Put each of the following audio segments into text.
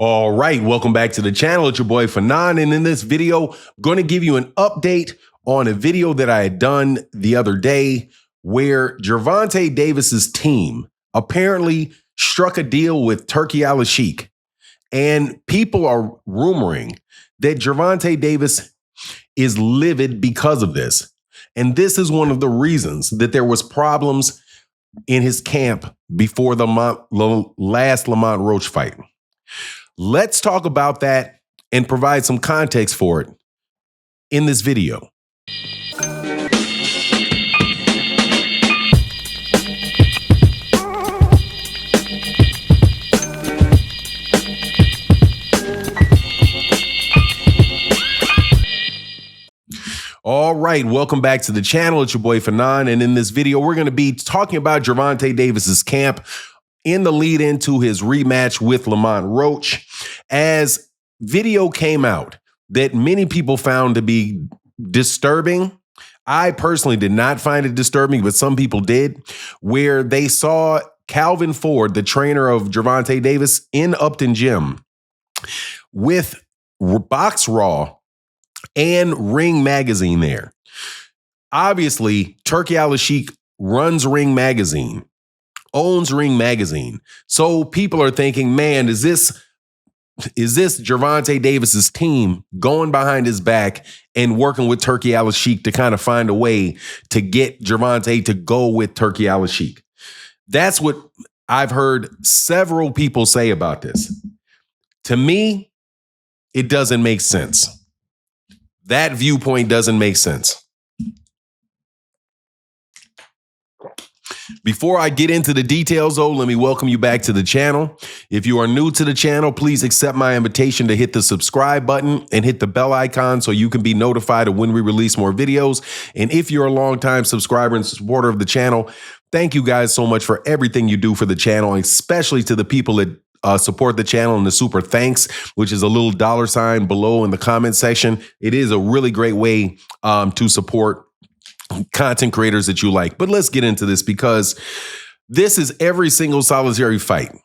All right, welcome back to the channel. It's your boy Fanon, and in this video, I'm going to give you an update on a video that I had done the other day where Gervonta Davis's team apparently struck a deal with Turkey Al-Sheikh, and people are rumoring that Gervonta Davis is livid because of this. And this is one of the reasons that there was problems in his camp before the last Lamont Roach fight. Let's talk about that and provide some context for it in this video. All right, welcome back to the channel. It's your boy Fanon, and in this video, we're going to be talking about Gervonta Davis's camp in the lead into his rematch with Lamont Roach, as video came out that many people found to be disturbing. I personally did not find it disturbing, but some people did, where they saw Calvin Ford, the trainer of Gervonta Davis, in Upton Gym with Box Raw and Ring Magazine there. Obviously, Turkey Al-Sheikh runs Ring Magazine, owns Ring Magazine. So people are thinking, man, is this Gervonta Davis's team going behind his back and working with Turkey Al-Sheikh to kind of find a way to get Gervonta to go with Turkey Al-Sheikh? That's what I've heard several people say about this. To me, it doesn't make sense. That viewpoint doesn't make sense. Before I get into the details, though, let me welcome you back to the channel. If you are new to the channel, please accept my invitation to hit the subscribe button and hit the bell icon so you can be notified of when we release more videos. And if you're a longtime subscriber and supporter of the channel, thank you guys so much for everything you do for the channel, especially to the people that support the channel and the super thanks, which is a little $ below in the comment section. It is a really great way to support content creators that you like. But let's get into this, because this is every single solitary fight.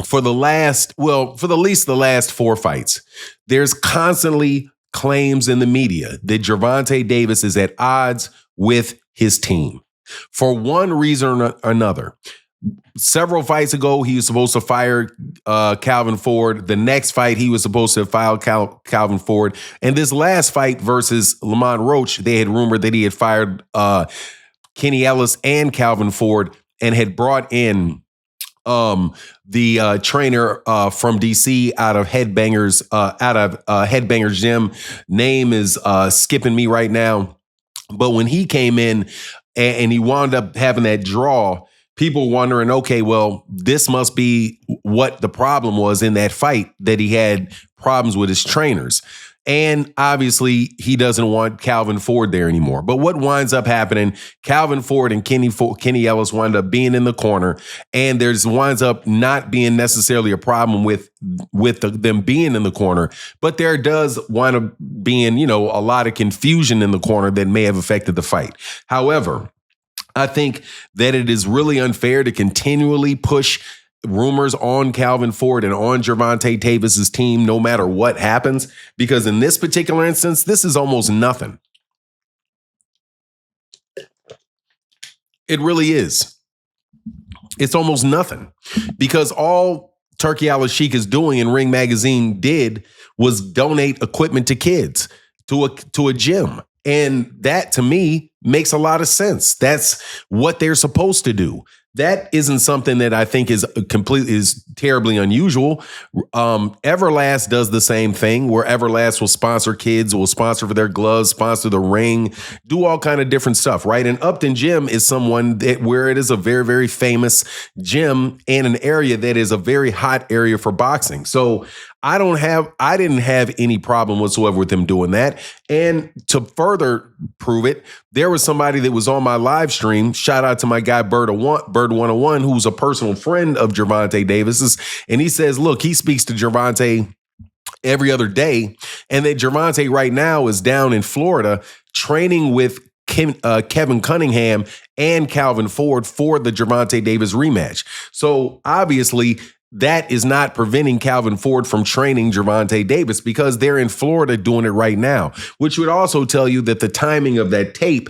For the least the last 4 fights, there's constantly claims in the media that Gervonta Davis is at odds with his team for one reason or another. Several fights ago, he was supposed to fire Calvin Ford. The next fight, he was supposed to file Calvin Ford. And this last fight versus Lamont Roach, they had rumored that he had fired Kenny Ellis and Calvin Ford and had brought in the trainer from DC out of Headbangers Gym. Name is skipping me right now. But when he came in and he wound up having that draw, people wondering, okay, well, this must be what the problem was in that fight, that he had problems with his trainers. And obviously, he doesn't want Calvin Ford there anymore. But what winds up happening, Calvin Ford and Kenny Ellis wind up being in the corner, and there's winds up not being necessarily a problem with them being in the corner, but there does wind up being, a lot of confusion in the corner that may have affected the fight. However, I think that it is really unfair to continually push rumors on Calvin Ford and on Gervonta Davis's team, no matter what happens, because in this particular instance, this is almost nothing. It really is. It's almost nothing, because all Turkey Al-Sheikh is doing and Ring Magazine did was donate equipment to kids, to a gym. And that, to me, makes a lot of sense. That's what they're supposed to do. That isn't something that I think is terribly unusual. Everlast does the same thing, where Everlast will sponsor kids, will sponsor for their gloves, sponsor the ring, do all kind of different stuff, right? And Upton Gym is someone where it is a very, very famous gym and an area that is a very hot area for boxing. So I didn't have any problem whatsoever with him doing that. And to further prove it, there was somebody that was on my live stream. Shout out to my guy Bird 101, who's a personal friend of Gervonta Davis's. And he says, look, he speaks to Gervonta every other day, and that Gervonta right now is down in Florida training with Kevin Cunningham and Calvin Ford for the Gervonta Davis rematch. So obviously, that is not preventing Calvin Ford from training Gervonta Davis because they're in Florida doing it right now, which would also tell you that the timing of that tape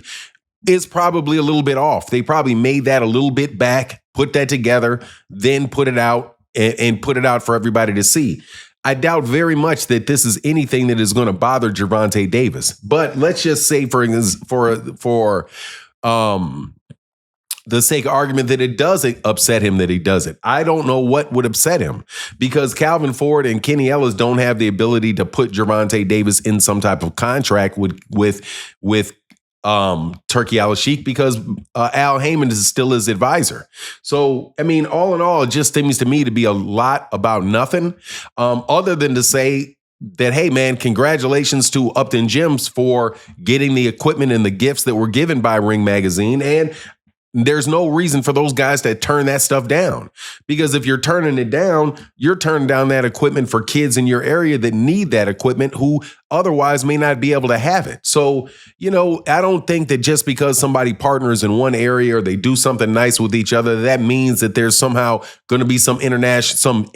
is probably a little bit off. They probably made that a little bit back, put that together, then put it out and put it out for everybody to see. I doubt very much that this is anything that is going to bother Gervonta Davis. But let's just say for the sake of argument that it doesn't upset him that he does it. I don't know what would upset him because Calvin Ford and Kenny Ellis don't have the ability to put Gervonta Davis in some type of contract with Turkey Al-Sheikh because Al Heyman is still his advisor. So, I mean, all in all, it just seems to me to be a lot about nothing other than to say that, hey, man, congratulations to Upton Gyms for getting the equipment and the gifts that were given by Ring Magazine. And there's no reason for those guys to turn that stuff down because if you're turning it down, you're turning down that equipment for kids in your area that need that equipment who otherwise may not be able to have it. So, I don't think that just because somebody partners in one area or they do something nice with each other, that means that there's somehow going to be some international,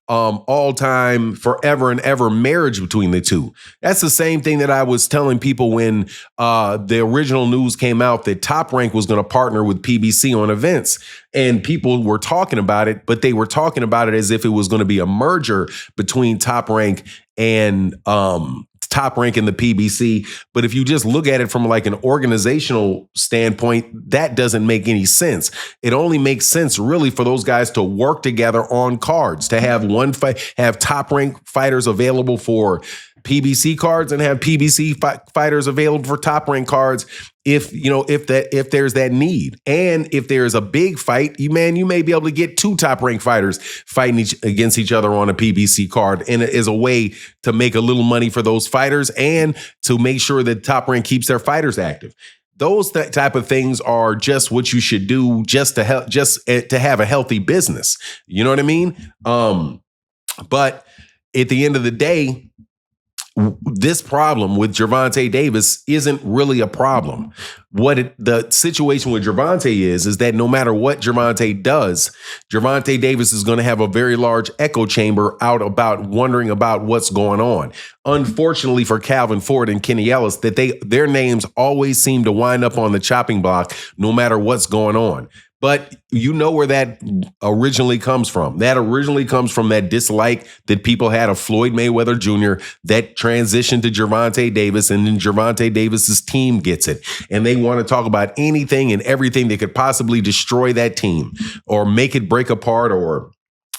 all-time, forever and ever marriage between the two. That's the same thing that I was telling people when the original news came out that Top Rank was going to partner with PBC on events. And people were talking about it, but they were talking about it as if it was going to be a merger between Top Rank and the PBC. But if you just look at it from like an organizational standpoint, that doesn't make any sense. It only makes sense really for those guys to work together on cards, to have one fight, have Top Rank fighters available for PBC cards and have PBC fighters available for Top Rank cards if there's that need. And if there's a big fight, you may be able to get two Top Rank fighters fighting against each other on a PBC card, and it is a way to make a little money for those fighters and to make sure that Top Rank keeps their fighters active. Those type of things are just what you should do just to help, to have a healthy business. You know what I mean? But at the end of the day, this problem with Gervonta Davis isn't really a problem. The situation with Gervonta is that no matter what Gervonta does, Gervonta Davis is going to have a very large echo chamber out about wondering about what's going on. Unfortunately for Calvin Ford and Kenny Ellis, that their names always seem to wind up on the chopping block no matter what's going on. But you know where that originally comes from. That originally comes from that dislike that people had of Floyd Mayweather Jr. that transitioned to Gervonta Davis, and then Gervonta Davis's team gets it. And they want to talk about anything and everything that could possibly destroy that team or make it break apart or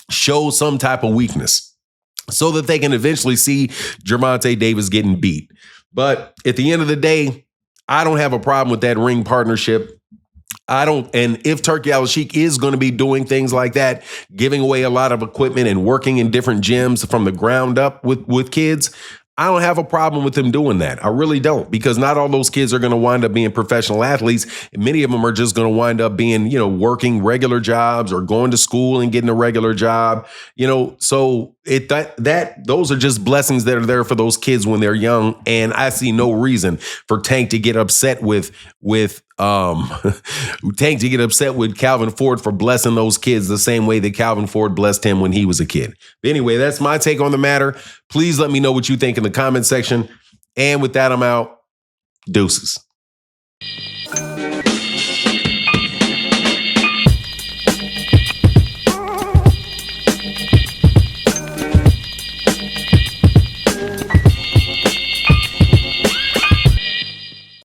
show some type of weakness so that they can eventually see Gervonta Davis getting beat. But at the end of the day, I don't have a problem with that ring partnership. And if Turkey Al-Sheikh is going to be doing things like that, giving away a lot of equipment and working in different gyms from the ground up with kids, I don't have a problem with them doing that. I really don't, because not all those kids are going to wind up being professional athletes. Many of them are just going to wind up being, working regular jobs or going to school and getting a regular job, so those are just blessings that are there for those kids when they're young. And I see no reason for Tank to get upset with Calvin Ford for blessing those kids the same way that Calvin Ford blessed him when he was a kid. But anyway, that's my take on the matter. Please let me know what you think in the comment section. And with that, I'm out. Deuces.